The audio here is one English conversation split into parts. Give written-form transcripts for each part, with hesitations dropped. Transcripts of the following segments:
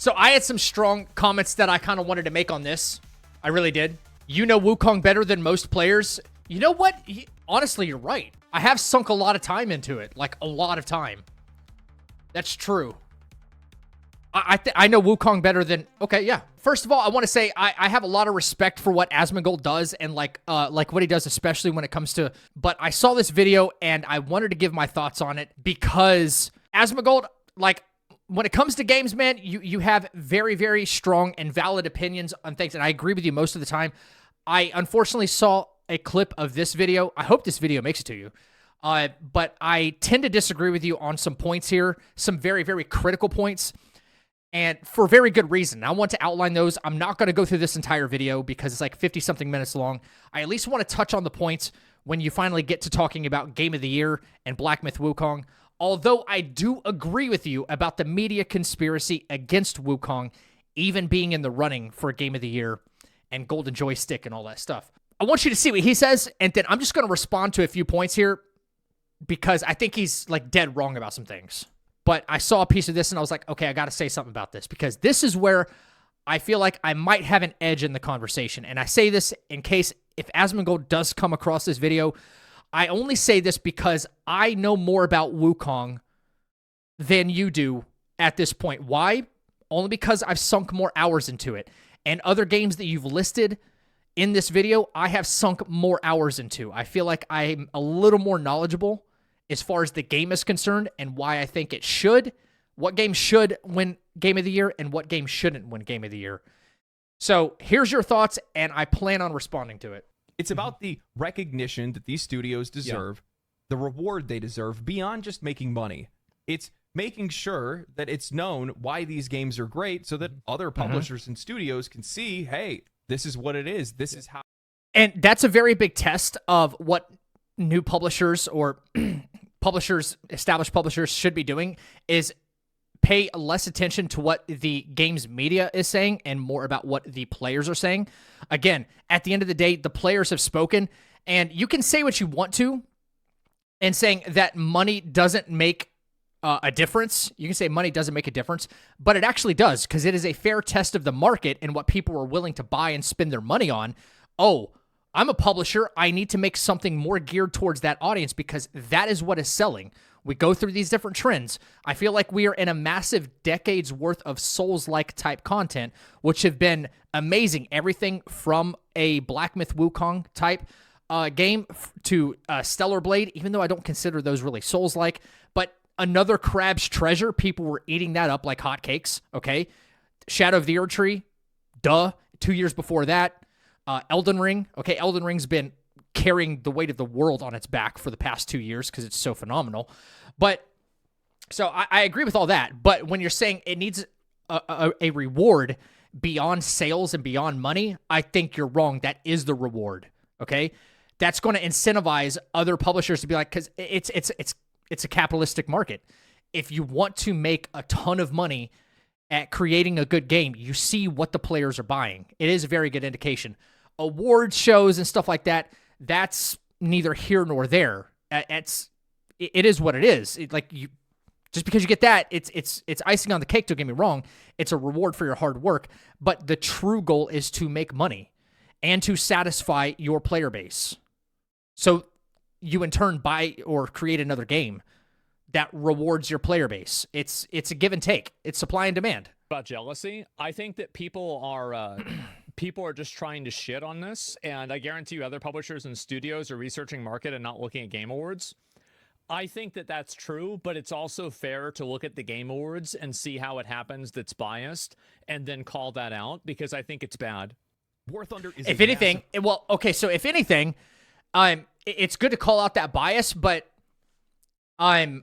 So I had some strong comments that I kind of wanted to make on this. I really did. You know Wukong better than most players. You know what? Honestly, you're right. I have sunk a lot of time into it. Like, a lot of time. That's true. I know Wukong better than... Okay, yeah. First of all, I want to say I have a lot of respect for what Asmongold does and like what he does, especially when it comes to... But I saw this video and I wanted to give my thoughts on it because Asmongold, like... When it comes to games, man, you have very, very strong and valid opinions on things, and I agree with you most of the time. I unfortunately saw a clip of this video. I hope this video makes it to you. But I tend to disagree with you on some points here, some very, very critical points, and for very good reason. I want to outline those. I'm not going to go through this entire video because it's like 50-something minutes long. I at least want to touch on the points when you finally get to talking about Game of the Year and Black Myth Wukong. Although I do agree with you about the media conspiracy against Wukong even being in the running for Game of the Year and Golden Joystick and all that stuff. I want you to see what he says, and then I'm just going to respond to a few points here because I think he's like dead wrong about some things. But I saw a piece of this and I was like, okay, I got to say something about this because this is where I feel like I might have an edge in the conversation. And I say this in case if Asmongold does come across this video, I only say this because I know more about Wukong than you do at this point. Why? Only because I've sunk more hours into it. And other games that you've listed in this video, I have sunk more hours into. I feel like I'm a little more knowledgeable as far as the game is concerned and why I think it should. What game should win Game of the Year and what game shouldn't win Game of the Year. So here's your thoughts, and I plan on responding to it. It's about the recognition that these studios deserve, the reward they deserve beyond just making money. It's making sure that it's known why these games are great so that other publishers and studios can see, hey, this is what it is. This is how. And that's a very big test of what new publishers or publishers, established publishers should be doing is pay less attention to what the game's media is saying and more about what the players are saying. Again, at the end of the day, the players have spoken, and you can say what you want to, and saying that money doesn't make a difference. You can say money doesn't make a difference, but it actually does, because it is a fair test of the market and what people are willing to buy and spend their money on. Oh, I'm a publisher. I need to make something more geared towards that audience because that is what is selling. We go through these different trends. I feel like we are in a massive decades worth of Souls-like type content, which have been amazing. Everything from a Black Myth Wukong type game to Stellar Blade, even though I don't consider those really Souls-like, but another Crab's Treasure, people were eating that up like hotcakes, okay? Shadow of the Erd Tree, duh. 2 years before that, Elden Ring, okay? Elden Ring's been carrying the weight of the world on its back for the past 2 years because it's so phenomenal. But, so I agree with all that. But when you're saying it needs a reward beyond sales and beyond money, I think you're wrong. That is the reward, okay? That's going to incentivize other publishers to be like, because it's a capitalistic market. If you want to make a ton of money at creating a good game, you see what the players are buying. It is a very good indication. Award shows and stuff like that, that's neither here nor there. It is what it is. Just because you get that, it's icing on the cake. Don't get me wrong. It's a reward for your hard work. But the true goal is to make money and to satisfy your player base. So you in turn buy or create another game that rewards your player base. It's a give and take. It's supply and demand. About jealousy, I think that people are just trying to shit on this, and I guarantee you other publishers and studios are researching market and not looking at Game Awards. I think that that's true, but it's also fair to look at the Game Awards and see how it happens that's biased and then call that out, because I think it's bad. War Thunder is if anything, well, okay, so if anything, it's good to call out that bias, but I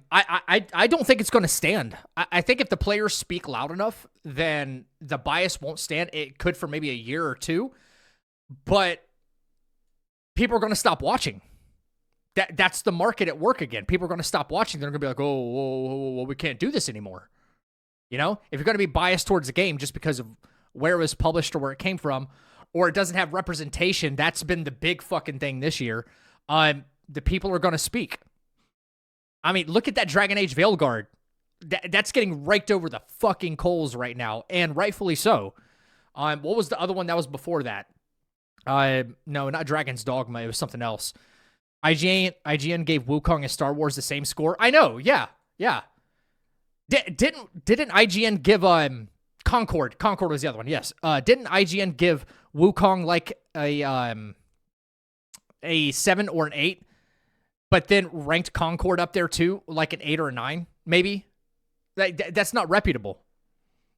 don't think it's going to stand. I think if the players speak loud enough, then the bias won't stand. It could for maybe a year or two, but people are going to stop watching. That's the market at work again. People are going to stop watching. They're going to be like, oh, we can't do this anymore. You know, if you're going to be biased towards the game just because of where it was published or where it came from, or it doesn't have representation, that's been the big fucking thing this year. The people are going to speak. I mean, look at that Dragon Age Veilguard. That's getting raked over the fucking coals right now, and rightfully so. What was the other one that was before that? No, not Dragon's Dogma. It was something else. IGN gave Wukong and Star Wars the same score. I know. Yeah. Didn't IGN give Concord? Concord was the other one. Yes. Didn't IGN give Wukong like a 7 or an 8, but then ranked Concord up there too, like an 8 or a 9, maybe? That's not reputable.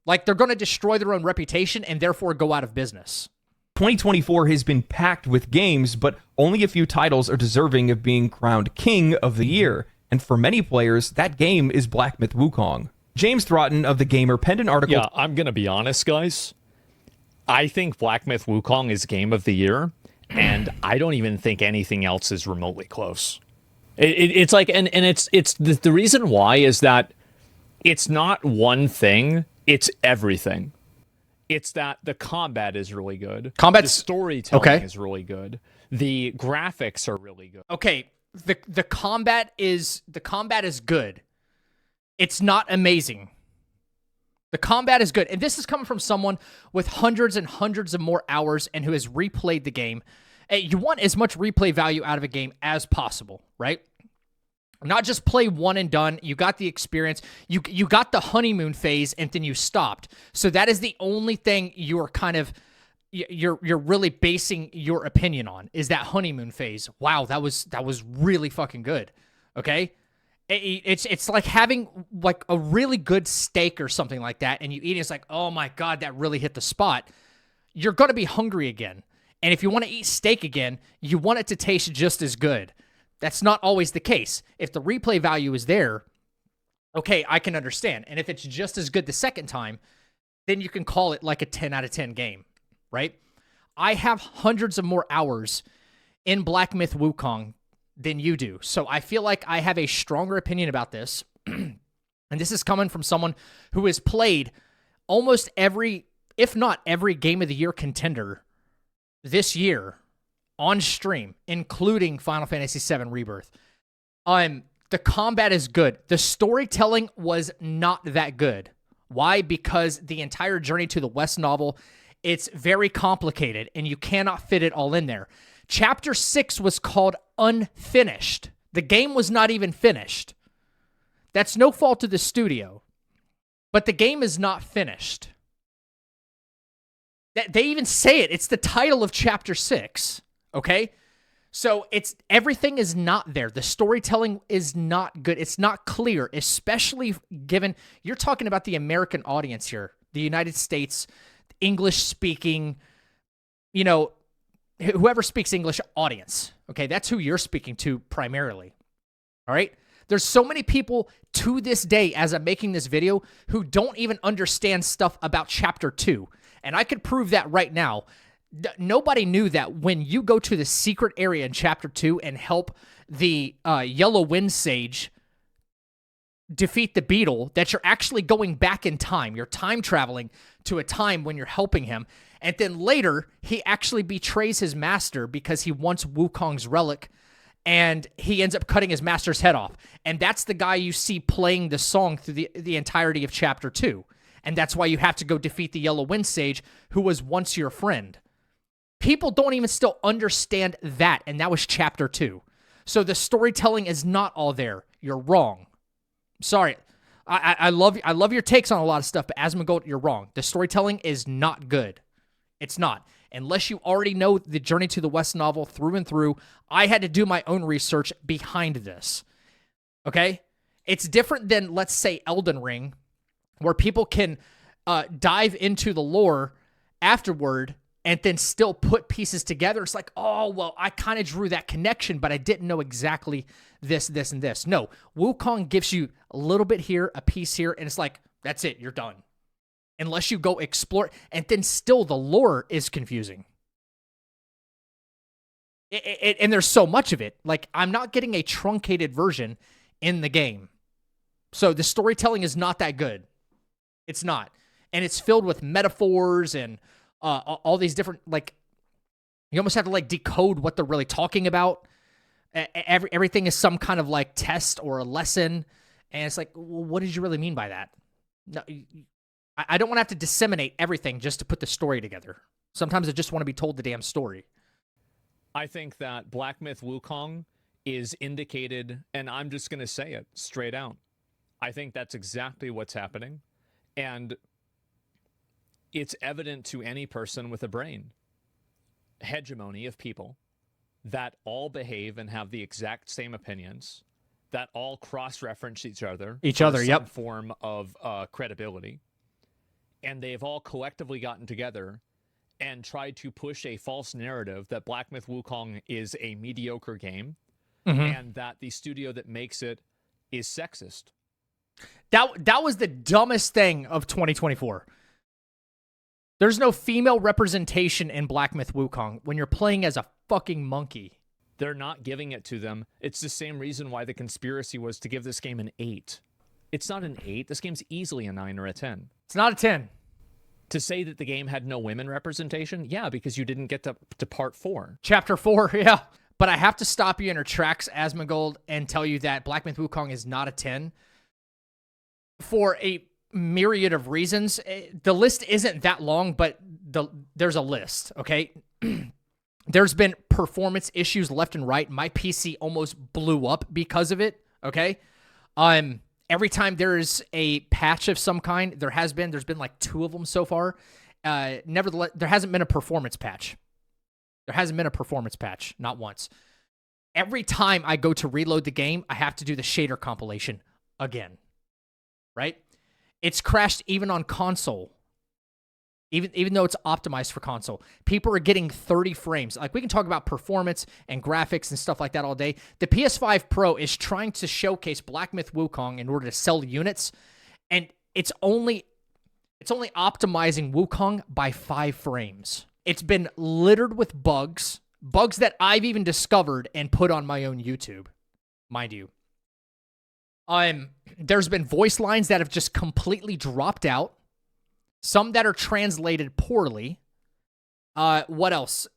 Like, they're going to destroy their own reputation and therefore go out of business. 2024 has been packed with games, but only a few titles are deserving of being crowned King of the Year. And for many players, that game is Black Myth Wukong. James Throtton of The Gamer penned an article. Yeah, I'm going to be honest, guys. I think Black Myth Wukong is Game of the Year, and I don't even think anything else is remotely close. It's like, and it's the reason why is that it's not one thing, it's everything. It's that the combat is really good. The storytelling is really good. The graphics are really good. Okay, the combat is good. It's not amazing. The combat is good. And this is coming from someone with hundreds and hundreds of more hours and who has replayed the game. You want as much replay value out of a game as possible, right? Not just play one and done. You got the experience. You got the honeymoon phase, and then you stopped. So that is the only thing you're really basing your opinion on, is that honeymoon phase. Wow, that was really fucking good. Okay, it's like having like a really good steak or something like that, and you eat it. It's like, oh my god, that really hit the spot. You're gonna be hungry again, and if you want to eat steak again, you want it to taste just as good. That's not always the case. If the replay value is there, okay, I can understand. And if it's just as good the second time, then you can call it like a 10 out of 10 game, right? I have hundreds of more hours in Black Myth Wukong than you do. So I feel like I have a stronger opinion about this. And this is coming from someone who has played almost every, if not every Game of the Year contender this year on stream, including Final Fantasy VII Rebirth. The combat is good. The storytelling was not that good. Why? Because the entire Journey to the West novel, it's very complicated, and you cannot fit it all in there. Chapter 6 was called Unfinished. The game was not even finished. That's no fault of the studio, but the game is not finished. They even say it. It's the title of Chapter 6. Okay? So everything is not there. The storytelling is not good. It's not clear, especially given you're talking about the American audience here, the United States, English-speaking, whoever speaks English audience. Okay? That's who you're speaking to primarily. All right? There's so many people to this day, as I'm making this video, who don't even understand stuff about Chapter 2. And I could prove that right now. Nobody knew that when you go to the secret area in Chapter 2 and help the Yellow Wind Sage defeat the beetle, that you're actually going back in time. You're time traveling to a time when you're helping him. And then later, he actually betrays his master because he wants Wukong's relic, and he ends up cutting his master's head off. And that's the guy you see playing the song through the entirety of Chapter 2. And that's why you have to go defeat the Yellow Wind Sage, who was once your friend. People don't even still understand that, and that was Chapter 2. So the storytelling is not all there. You're wrong. Sorry. I love your takes on a lot of stuff, but Asmongold, you're wrong. The storytelling is not good. It's not. Unless you already know the Journey to the West novel through and through, I had to do my own research behind this. Okay? It's different than, let's say, Elden Ring, where people can dive into the lore afterward and then still put pieces together. It's like, oh, well, I kind of drew that connection, but I didn't know exactly this, and this. No, Wukong gives you a little bit here, a piece here, and it's like, that's it, you're done. Unless you go explore, and then still the lore is confusing. And there's so much of it. Like, I'm not getting a truncated version in the game. So the storytelling is not that good. It's not. And it's filled with metaphors and all these different, like, you almost have to, like, decode what they're really talking about. Everything is some kind of, like, test or a lesson. And it's like, well, what did you really mean by that? No, I don't want to have to disseminate everything just to put the story together. Sometimes I just want to be told the damn story. I think that Black Myth Wukong is indicated, and I'm just going to say it straight out. I think that's exactly what's happening. And it's evident to any person with a brain. Hegemony of people that all behave and have the exact same opinions, that all cross-reference each other. Some form of credibility. And they've all collectively gotten together and tried to push a false narrative that Black Myth Wukong is a mediocre game and that the studio that makes it is sexist. That was the dumbest thing of 2024. There's no female representation in Black Myth Wukong when you're playing as a fucking monkey. They're not giving it to them. It's the same reason why the conspiracy was to give this game an 8. It's not an 8. This game's easily a 9 or a 10. It's not a 10. To say that the game had no women representation? Yeah, because you didn't get to part 4. Chapter 4, yeah. But I have to stop you in your tracks, Asmongold, and tell you that Black Myth Wukong is not a 10 for a myriad of reasons. The list isn't that long, but there's a list, okay? There's been performance issues left and right. My PC almost blew up because of it, okay? Every time there's a patch of some kind, there's been like 2 of them so far. Nevertheless, there hasn't been a performance patch. There hasn't been a performance patch, not once. Every time I go to reload the game, I have to do the shader compilation again, right? It's crashed even on console. Even though it's optimized for console, people are getting 30 frames. Like, we can talk about performance and graphics and stuff like that all day. The PS5 Pro is trying to showcase Black Myth Wukong in order to sell units, and it's only optimizing Wukong by 5 frames. It's been littered with bugs that I've even discovered and put on my own YouTube, mind you. There's been voice lines that have just completely dropped out. Some that are translated poorly. What else?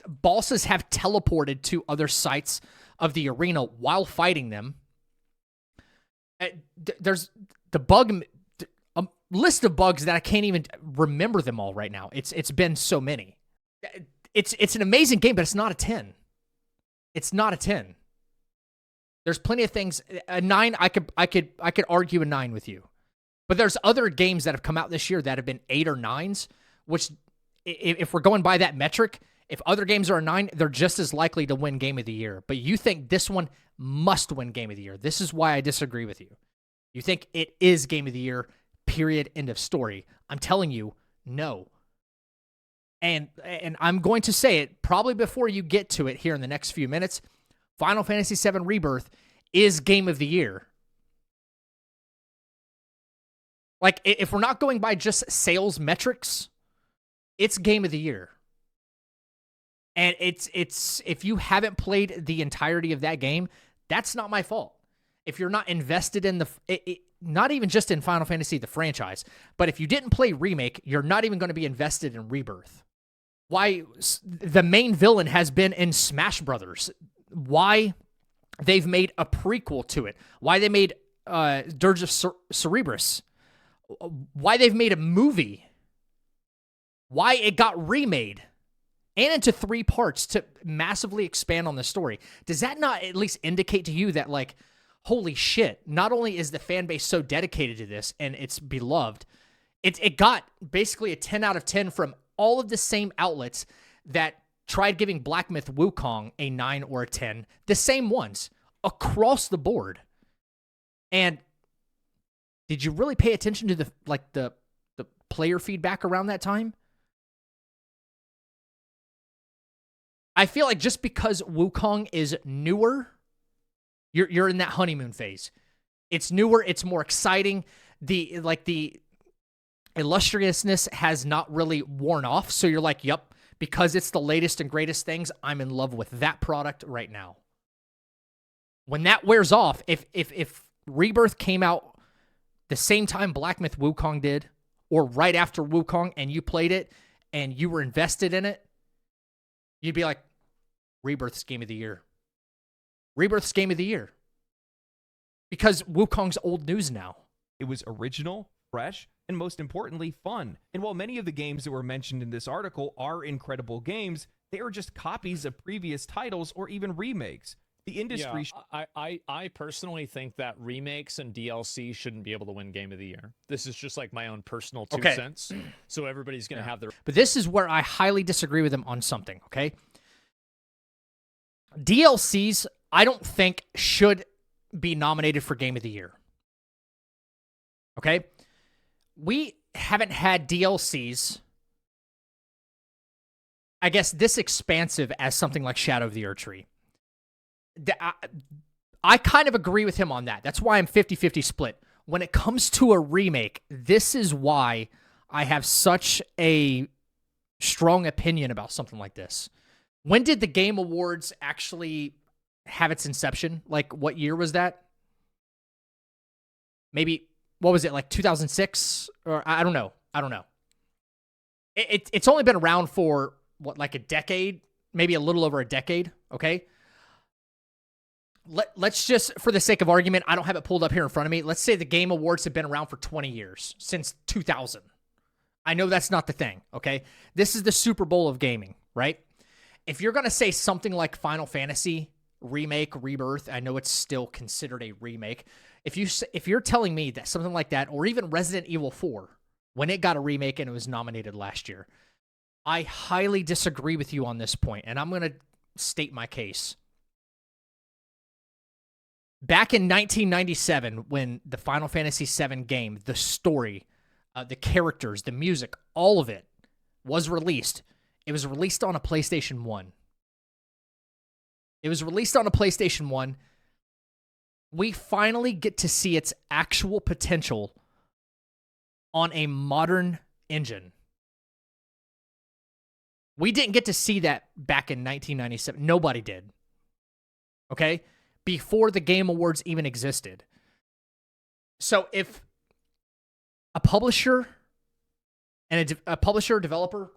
Bosses have teleported to other sites of the arena while fighting them. There's a list of bugs that I can't even remember them all right now. It's been so many. It's an amazing game, but it's not a 10. It's not a 10. There's plenty of things. A 9, I could argue a 9 with you. But there's other games that have come out this year that have been 8 or 9s, which, if we're going by that metric, if other games are a 9, they're just as likely to win Game of the Year. But you think this one must win Game of the Year. This is why I disagree with you. You think it is Game of the Year, period, end of story. I'm telling you, no. And I'm going to say it probably before you get to it here in the next few minutes. Final Fantasy VII Rebirth is Game of the Year. Like, if we're not going by just sales metrics, it's Game of the Year. And it's if you haven't played the entirety of that game, that's not my fault. If you're not invested in not even just in Final Fantasy, the franchise, but if you didn't play Remake, you're not even going to be invested in Rebirth. Why the main villain has been in Smash Brothers. Why they've made a prequel to it. Why they made Dirge of Cerberus. Why they've made a movie, why it got remade, and into 3 parts to massively expand on the story. Does that not at least indicate to you that, like, holy shit, not only is the fan base so dedicated to this and it's beloved, it got basically a 10 out of 10 from all of the same outlets that tried giving Black Myth Wukong a 9 or a 10, the same ones, across the board. And did you really pay attention to the player feedback around that time? I feel like just because Wukong is newer, you're in that honeymoon phase. It's newer, it's more exciting. The illustriousness has not really worn off, so you're like, yep, because it's the latest and greatest things, I'm in love with that product right now. When that wears off, if Rebirth came out the same time Black Myth Wukong did, or right after Wukong, and you played it, and you were invested in it, you'd be like, Rebirth's Game of the Year. Rebirth's Game of the Year. Because Wukong's old news now. It was original, fresh, and most importantly, fun. And while many of the games that were mentioned in this article are incredible games, they are just copies of previous titles or even remakes. The industry... I personally think that remakes and DLC shouldn't be able to win Game of the Year. This is just like my own personal 2 cents. So everybody's going to have their... But this is where I highly disagree with him on something, okay? DLCs, I don't think, should be nominated for Game of the Year. Okay? We haven't had DLCs, I guess, this expansive as something like Shadow of the Erdtree. I kind of agree with him on that. That's why I'm 50-50 split. When it comes to a remake, this is why I have such a strong opinion about something like this. When did the Game Awards actually have its inception? Like, what year was that? Maybe, what was it, like 2006? Or I don't know. It's only been around for, what, like a decade? Maybe a little over a decade, okay? Let's just, for the sake of argument, I don't have it pulled up here in front of me. Let's say the Game Awards have been around for 20 years, since 2000. I know that's not the thing, okay? This is the Super Bowl of gaming, right? If you're going to say something like Final Fantasy Remake, Rebirth, I know it's still considered a remake. If you're telling me that something like that, or even Resident Evil 4, when it got a remake and it was nominated last year, I highly disagree with you on this point, and I'm going to state my case. Back in 1997, when the Final Fantasy VII game, the story, the characters, the music, all of it was released, it was released on a PlayStation 1. It was released on a PlayStation 1. We finally get to see its actual potential on a modern engine. We didn't get to see that back in 1997. Nobody did. Okay? Before the Game Awards even existed. So if a publisher and a publisher or developer,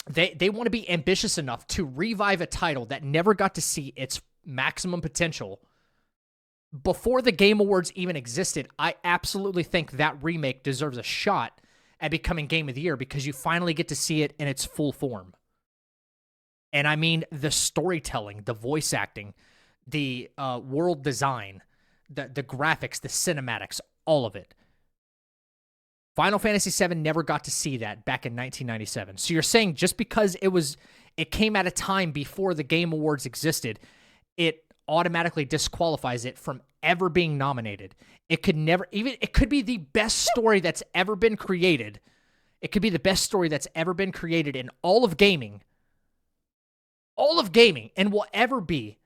they want to be ambitious enough to revive a title that never got to see its maximum potential before the Game Awards even existed, I absolutely think that remake deserves a shot at becoming Game of the Year because you finally get to see it in its full form. And I mean the storytelling, the voice acting, the world design, the graphics, the cinematics, all of it. Final Fantasy VII never got to see that back in 1997. So you're saying just because it came at a time before the Game Awards existed, it automatically disqualifies it from ever being nominated. It could be the best story that's ever been created. It could be the best story that's ever been created in all of gaming. All of gaming, and will ever be.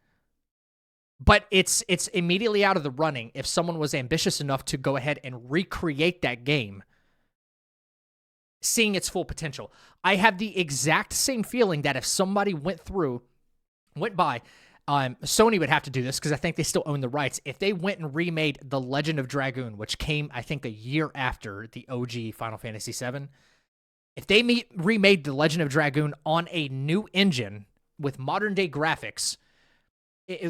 But it's immediately out of the running if someone was ambitious enough to go ahead and recreate that game, seeing its full potential. I have the exact same feeling that if somebody went by, Sony would have to do this because I think they still own the rights. If they went and remade The Legend of Dragoon, which came, I think, a year after the OG Final Fantasy VII, if they remade The Legend of Dragoon on a new engine with modern-day graphics,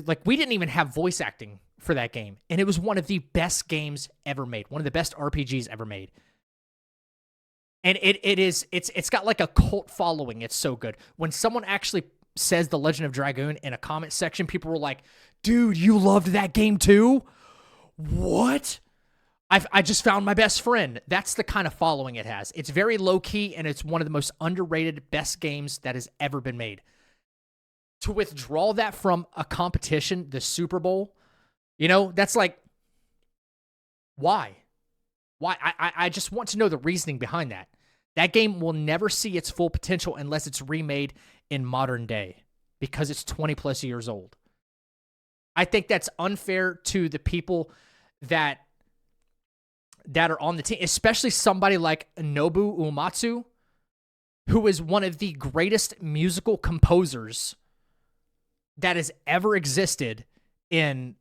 like, we didn't even have voice acting for that game, and it was one of the best games ever made, one of the best RPGs ever made. And it's got like a cult following. It's so good. When someone actually says The Legend of Dragoon in a comment section, people were like, dude, you loved that game too? What? I just found my best friend. That's the kind of following it has. It's very low-key, and it's one of the most underrated best games that has ever been made. To withdraw that from a competition, the Super Bowl, that's like, why? Why? I just want to know the reasoning behind that. That game will never see its full potential unless it's remade in modern day because it's 20 plus years old. I think that's unfair to the people that are on the team, especially somebody like Nobu Uematsu, who is one of the greatest musical composers that has ever existed in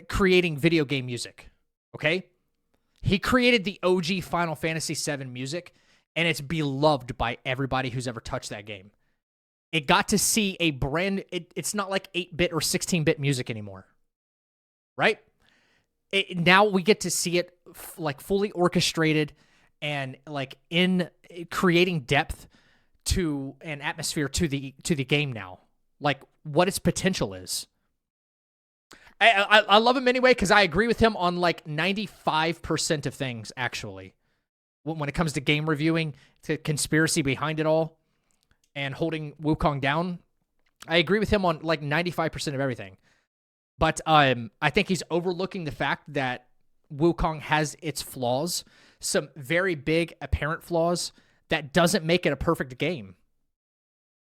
creating video game music. Okay? He created the OG Final Fantasy VII music, and it's beloved by everybody who's ever touched that game. It got to see it's not like 8-bit or 16-bit music anymore. Right? now we get to see it like fully orchestrated and like in creating depth to an atmosphere to the game now, like what its potential is. I love him anyway because I agree with him on like 95% of things, actually. When it comes to game reviewing, the conspiracy behind it all, and holding Wukong down, I agree with him on like 95% of everything. But I think he's overlooking the fact that Wukong has its flaws, some very big apparent flaws that doesn't make it a perfect game.